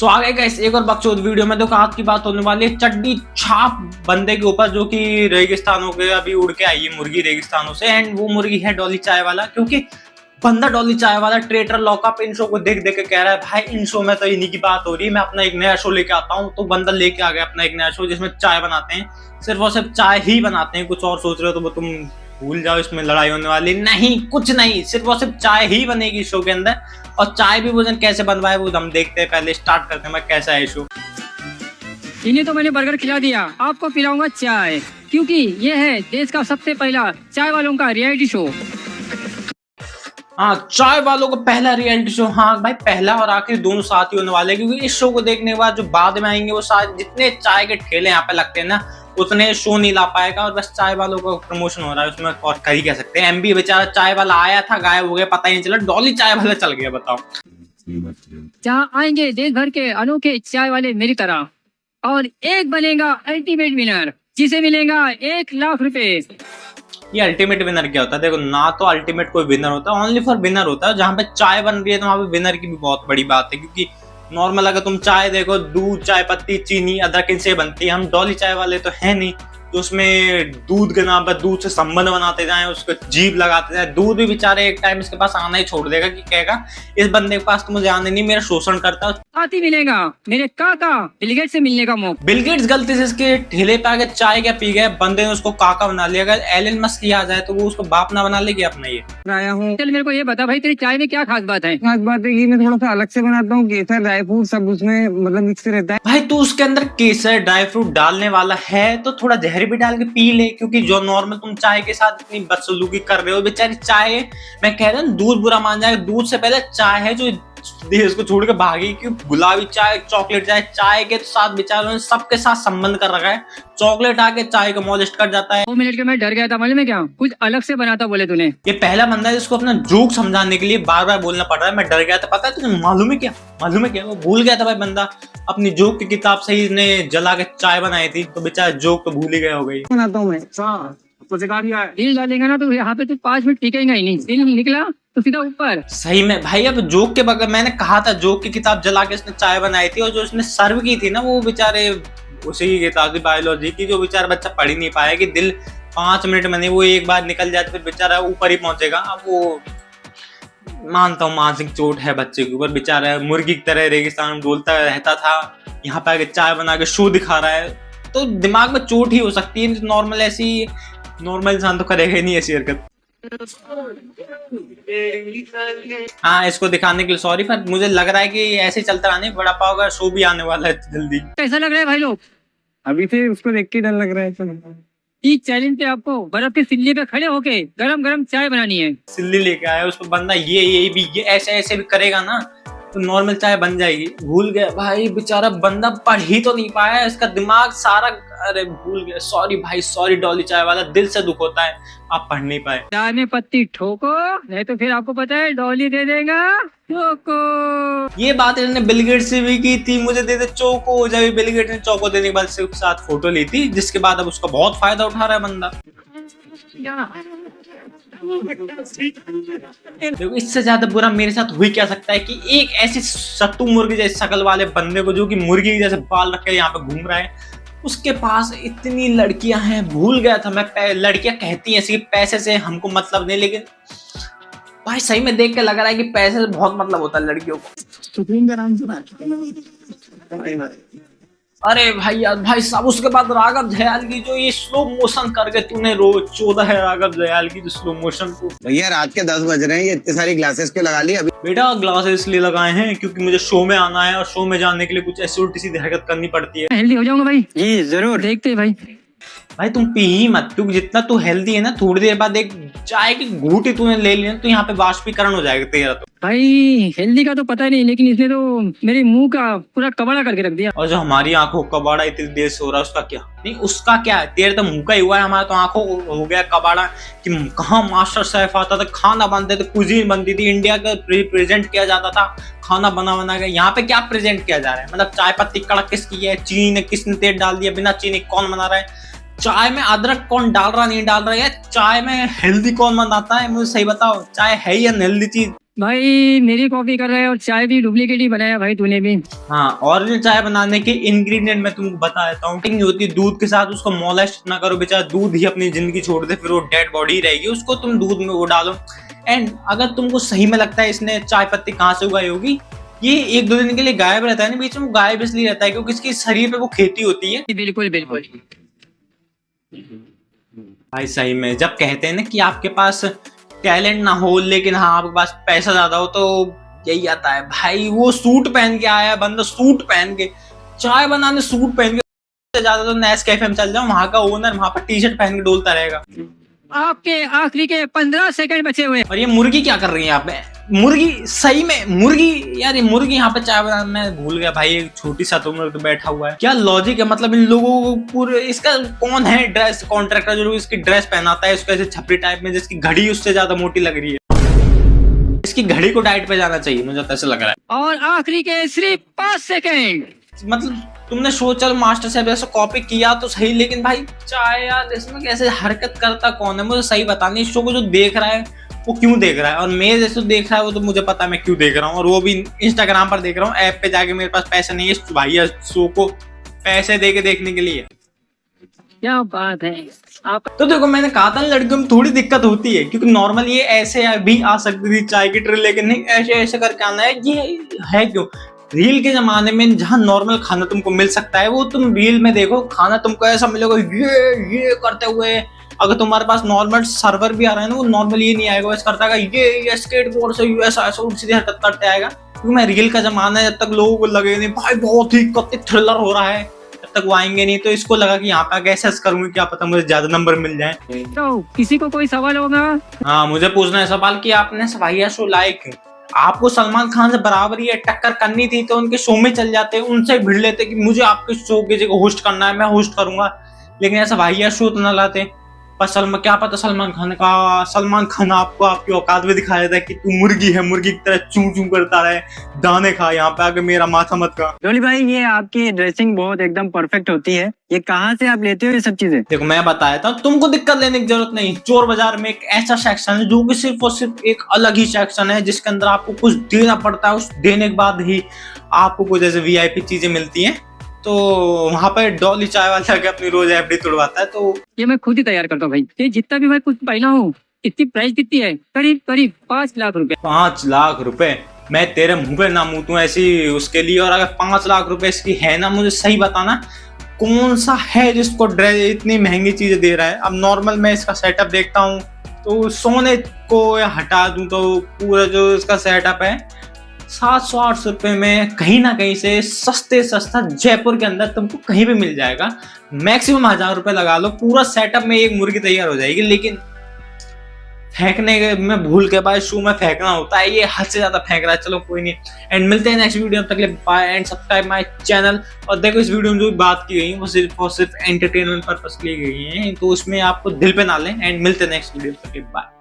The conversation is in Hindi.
सो आगे गाइस एक और बकचोद वीडियो में देखो आज की बात होने वाली है चड्डी छाप बंदे के ऊपर जो कि रेगिस्तानों के अभी उड़ के आई है मुर्गी रेगिस्तानों से। एंड वो मुर्गी है डॉली चाय वाला, क्योंकि बंदा डॉली चाय वाला ट्रेटर लॉकअप इन शो को देख देख के कह रहा है भाई इन शो में तो इन्हीं की बात हो रही है, मैं अपना एक नया शो लेके आता हूँ। तो बंदा लेके आ गया अपना एक नया शो जिसमें चाय बनाते हैं, सिर्फ और सिर्फ चाय ही बनाते हैं। कुछ और सोच रहे हो तो वो तुम भूल जाओ, इसमें लड़ाई होने वाली नहीं, कुछ नहीं, सिर्फ और सिर्फ चाय ही बनेगी शो के अंदर। और चाय भी वो कैसे बनवाए वो हम देखते हैं, पहले स्टार्ट करते हैं कैसा है शो। इन्हें तो मैंने बर्गर खिला दिया, आपको पिलाऊंगा चाय, क्योंकि ये है देश का सबसे पहला चाय वालों का रियलिटी शो। हाँ, चाय वालों का पहला रियलिटी शो। हाँ भाई, पहला और आखिरी दोनों साथ ही होने वाले हैं, क्योंकि इस शो को देखने के बाद जो बाद में आएंगे वो सारे जितने चाय के ठेले यहाँ पे लगते हैं ना उतने शो नहीं ला पाएगा। और बस चाय वालों का प्रमोशन हो रहा है उसमें, और कर ही कह सकते हैं। एमबी बेचारा चाय वाला आया था, गायब हो गया, पता ही नहीं चला, डॉली चाय वाला चल गया। बताओ, जहाँ आएंगे देश भर के अनोखे चाय वाले मेरी तरह, और एक बनेगा अल्टीमेट विनर जिसे मिलेगा 1 लाख रुपए। ये अल्टीमेट विनर क्या होता है? देखो, ना तो अल्टीमेट कोई विनर होता है, ओनली फॉर विनर होता है। जहाँ पे चाय बन रही है तो वहाँ पे विनर की भी बहुत बड़ी बात है, क्योंकि नॉर्मल अगर तुम चाय देखो, दूध, चाय पत्ती, चीनी, अदरक इनसे बनती है। हम डॉली चाय वाले तो है नहीं तो उसमें दूध के नाम पर दूध से संबंध बनाते जाएं, उसको जीभ लगाते जाएं। दूध भी बेचारे एक टाइम इसके पास आना ही छोड़ देगा कि कहेगा इस बंदे के पास तो मुझे आने नहीं, मेरा शोषण करता है। साथ ही मिलेगा मेरे काका बिल गेट्स से मिलने का मौका। बिल गेट्स गलती से इसके ठेले पे आके चाय क्या पी गए, बंदे ने उसको काका बना लिया। अगर एलन मस्क आ जाए तो वो उसको बाप ना बना लेगी अपना। ये आया हूँ, चल मेरे को ये बता भाई, तेरी चाय में क्या खास बात है? खास बात है कि मैं थोड़ा सा अलग से बनाता हूँ, केसर ड्राई फ्रूट सब उसमें मतलब मिक्स रहता है। भाई तू उसके अंदर केसर ड्राई फ्रूट डालने वाला है तो थोड़ा जहर भी डाल के पी ले, क्योंकि जो नॉर्मल तुम चाय के साथ इतनी बदसलूकी कर रहे हो। बेचारी चाय, मैं कह रहा हूँ दूध बुरा मान जाएगा, दूध से पहले चाय है जो देश को छोड़ के भागी। क्यों? गुलाबी चाय, चॉकलेट चाय, चाय के साथ बेचारों ने सबके साथ संबंध कर रखा है। चॉकलेट आके चाय को मॉलेस्ट कर जाता है। 2 मिनट के मैं डर गया था, मालूम है क्या? कुछ अलग से बनाता बोले तूने। ये पहला बंदा है जिसको अपना जोक समझाने के लिए बार बार बोलना पड़ रहा है। मैं डर गया था, पता है तुझे? मालूम है क्या? मालूम है क्या? वो भूल गया था भाई बंदा, अपनी जोक की किताब से ही ने जला के चाय बनाई थी, तो बेचारा जोक तो भूल ही गया हो गई। बनाता हूँ मैं। दिल डालेगा ना तो यहाँ पे तू 5 मिनट टिकेगा ही नहीं, दिल निकला तो सीधा ऊपर। सही में भाई, अब जोक के बगैर मैंने कहा था जोक की किताब जला के उसने चाय बनाई थी, और जो उसने सर्व की थी ना वो बेचारे उसी की किताब थी बायोलॉजी की, जो बेचारा बच्चा पढ़ ही नहीं पाया कि दिल 5 मिनट में नहीं, वो एक बार निकल जाए तो फिर बेचारा ऊपर ही पहुंचेगा। अब वो मानता हूँ मानसिक चोट है बच्चे के ऊपर, बेचारा मुर्गी की तरह रेगिस्तान में डोलता रहता था, यहाँ पे आके चाय बना के शो दिखा रहा है, तो दिमाग में चोट ही हो सकती है। नॉर्मल ऐसी नॉर्मल इंसान तो करेगा ही नहीं ऐसी हरकत। हाँ, इसको दिखाने के लिए सॉरी, पर मुझे लग रहा है कि ऐसे चलता रहने, बड़ा पाव का शो भी आने वाला है जल्दी। कैसा लग रहा है भाई लोग? अभी से उसको देख के डर लग रहा है। इस चैलेंज पे आपको बर्फ के सिल्ली पे खड़े होके गरम गरम चाय बनानी है। सिल्ली लेके आया उसको बंदा, ये भी ये ऐसे ऐसे भी करेगा ना तो नॉर्मल चाय बन जाएगी। भूल गया भाई, बेचारा बंदा पढ़ ही तो नहीं पाया, इसका दिमाग सारा, अरे भूल गया। सॉरी भाई, सॉरी डॉली चाय वाला, दिल से दुख होता है आप पढ़ नहीं पाए। चाय में पत्ती ठोको, नहीं तो फिर आपको पता है डॉली दे देगा चोको। ये बात इन्होंने बिल गेट्स से भी की थी, मुझे दे दे चोको। जब बिल गेट्स ने चोको देने के बाद से उसके साथ फोटो ली थी, जिसके बाद अब उसका बहुत फायदा उठा रहा है बंदा। देखो, इससे ज्यादा बुरा मेरे साथ हुई क्या सकता है कि एक ऐसे सत्तू मुर्गी जैसे शकल वाले बंदे को, जो कि मुर्गी जैसे बाल रख के यहाँ पे घूम रहा है, उसके पास इतनी लड़कियां हैं। भूल गया था मैं, लड़कियां कहती हैं ऐसी पैसे से हमको मतलब नहीं, लेकिन भाई सही में देख के लग रहा है कि पैसे से बहुत मतलब होता है लड़कियों को। अरे भाई यार, भाई साहब, उसके बाद राघव दयाल की जो ये स्लो मोशन करके तूने रोज 14 है राघव दयाल की जो स्लो मोशन को। भैया रात के 10 बज रहे हैं, ये इतनी सारी ग्लासेस क्यों लगा ली अभी? बेटा ग्लासेस इसलिए लगाए हैं क्योंकि मुझे शो में आना है, और शो में जाने के लिए कुछ ऐसी उल्टी सीधी हरकत करनी पड़ती है। हेल्दी हो जाऊंगा भाई। जी जरूर। देखते भाई। भाई तुम पी ही मत, क्योंकि जितना तू हेल्दी है ना, थोड़ी देर बाद एक चाय की घूंट ही तूने ले लिया तो यहाँ पे वाष्पीकरण हो जाएगा तेरा। तो भाई हेल्दी का तो पता नहीं, लेकिन इसने तो मेरे मुंह का पूरा कबाड़ा करके रख दिया। और जो हमारी आंखों का कबाड़ा इतनी देर से हो रहा है उसका क्या? नहीं, उसका क्या है, तेरे तो मुंह का ही हुआ है, हमारा तो आंखों हो गया कबाड़ा। कि कहाँ मास्टर शेफ आता था, खाना बनते थे, कुजीन बनती थी, इंडिया का प्रेजेंट किया जाता था खाना बना बना के। यहाँ पे क्या प्रेजेंट किया जा रहा है? मतलब चाय पत्ती कड़क किसकी है, चीनी किसने तेल डाल दिया, बिना चीनी कौन बना रहा है, चाय में अदरक कौन डाल रहा नहीं डाल रहा है, चाय में हेल्दी कौन बनाता है, मुझे सही बताओ। चाय है ही अनहेल्दी चीज? भाई मेरी कॉपी कर रहा है और चाय भी डुप्लीकेट ही बनाया भाई तूने भी। हाँ, ओरिजिनल चाय बनाने के इंग्रेडिएंट मैं तुमको बता देता हूँ। नहीं होती दूध के साथ उसको मोलेस्ट ना करो, बेचारा दूध ही अपनी जिंदगी छोड़ दे, फिर वो डेड बॉडी रहेगी, उसको तुम दूध में वो डालो। एंड अगर तुमको सही में लगता है इसने चाय पत्ती कहाँ से उगाई होगी, ये 1-2 दिन के लिए गायब रहता है ना बीच में, वो गायब इसलिए रहता है क्योंकि इसके शरीर पे वो खेती होती है। बिल्कुल बिल्कुल भाई सही में जब कहते हैं ना कि आपके पास टैलेंट ना हो लेकिन हाँ आपके पास पैसा ज्यादा हो, तो यही आता है भाई। वो सूट पहन के आया बंदा, सूट पहन के चाय बनाने, सूट पहन के। ज्यादा तो नेस्कैफे में चल जाओ, वहां का ओनर वहां पर टी शर्ट पहन के डोलता रहेगा। आपके आखिरी के 15 सेकंड बचे हुए। और ये मुर्गी क्या कर रही है यहाँ पे? मुर्गी सही में मुर्गी, यार ये मुर्गी यहाँ पे चाय बना, मैं भूल गया भाई, एक छोटी सा तुम तो बैठा हुआ है। क्या लॉजिक है मतलब इन लोगों को पूरे, इसका कौन है ड्रेस कॉन्ट्रैक्टर जो इसकी ड्रेस पहनाता है इसको ऐसे छपरी टाइप में, जिसकी घड़ी उससे ज्यादा मोटी लग रही है। इसकी घड़ी को डाइट पे जाना चाहिए, मुझे तो ऐसा लग रहा है। और आखिरी के सिर्फ 5 सेकंड। मतलब तुमने सोचा मास्टर साहब ऐसा कॉपी किया तो सही, लेकिन भाई चाय यार इसमें कैसे हरकत करता कौन है, मुझे सही बता नहीं। इस शो को जो देख रहा है वो क्यों देख रहा है, और मैं जैसे देख रहा है वो तो मुझे पता है मैं क्यों देख रहा हूँ, और वो भी इंस्टाग्राम पर देख रहा हूँ। ऐप पे जाके मेरे पास पैसे नहीं है इस भाई शो को पैसे दे के देखने के लिए। क्या बात है आप। तो देखो मैंने कहा था लड़कियों में थोड़ी दिक्कत होती है, क्योंकि नॉर्मल ये ऐसे भी आ सकती थी चाय की ट्रे, लेकिन नहीं ऐसे ऐसे करके आना है। ये है क्यों? रील के जमाने में जहाँ नॉर्मल खाना तुमको मिल सकता है, वो तुम रील में देखो खाना तुमको ऐसा मिलेगा ये करते हुए। अगर तुम्हारे पास नॉर्मल सर्वर भी आ रहा है ना, वो नॉर्मल ये नहीं आएगा, ऐसा करता है ये स्केटबोर्ड से ऐसा ऐसा सीधी हरकत करते आएगा। क्योंकि मैं रील का जमाना है, जब तक लोगों को लगे नहीं भाई बहुत ही कत्ते थ्रिलर हो रहा है, जब तक वो आएंगे नहीं। तो इसको लगा कि यहाँ पे आके ऐसा करूंगी, क्या पता मुझे ज्यादा नंबर मिल जाए। तो किसी को कोई सवाल होगा? हाँ मुझे पूछना है सवाल कि आपने सवाइया शो लाइक, आपको सलमान खान से बराबरी है टक्कर करनी थी तो उनके शो में चल जाते, उनसे भिड़ लेते कि मुझे आपके शो की जगह होस्ट करना है, मैं होस्ट करूंगा। लेकिन ऐसा भैया शो तो ना लाते। पर क्या पता सलमान खान आपको आपकी औकात में दिखाया था कि तू मुर्गी है, मुर्गी की तरह चूं चूं करता रहे, दाने खा, यहाँ पे आके मेरा माथा मत खा। डोली भाई ये आपकी ड्रेसिंग बहुत एकदम परफेक्ट होती है, ये कहाँ से आप लेते हो ये सब चीजें? देखो मैं बताया था तुमको, दिक्कत लेने की जरूरत नहीं। चोर बाजार में एक ऐसा सेक्शन है जो कि सिर्फ और सिर्फ एक अलग ही सेक्शन है, जिसके अंदर आपको कुछ देना पड़ता है, उस देने के बाद ही आपको कुछ ऐसे वीआईपी चीजें मिलती हैं। तो वहां पर डॉली चाय वाला के अपनी रोज एफडी तोड़वाता है। तो ये मैं खुद ही तैयार करता हूँ भाई। ये जितना भी मैं कुछ पहना हूँ, इसकी प्राइस कितनी है? करीब करीब 5 लाख रुपए। 5 लाख रुपए? मैं तेरे मुंह पे ना मुंह ऐसी उसके लिए। और अगर 5 लाख रुपए इसकी है ना, मुझे सही बताना कौन सा है जिसको ड्रेस इतनी महंगी चीजें दे रहा है। अब नॉर्मल मैं इसका सेटअप देखता हूँ तो सोने को हटा दूं तो पूरा जो इसका सेटअप है 700-800 रुपए में कहीं ना कहीं से सस्ता जयपुर के अंदर तुमको कहीं भी मिल जाएगा। मैक्सिमम 1000 रुपए लगा लो, पूरा सेटअप में एक मुर्गी तैयार हो जाएगी। लेकिन फेंकने में भूल के बाद शू में फेंकना होता है, ये हद से ज्यादा फेंक रहा है। चलो कोई नहीं, एंड मिलते हैं नेक्स्ट वीडियो तक के लिए। Bye and subscribe my channel. और देखो इस वीडियो में जो बात की गई वो सिर्फ और सिर्फ एंटरटेनमेंट पर्पस के लिए गई है, तो उसमें आपको दिल पे ना लें। एंड मिलते हैं नेक्स्ट वीडियो तक के लिए। बाय।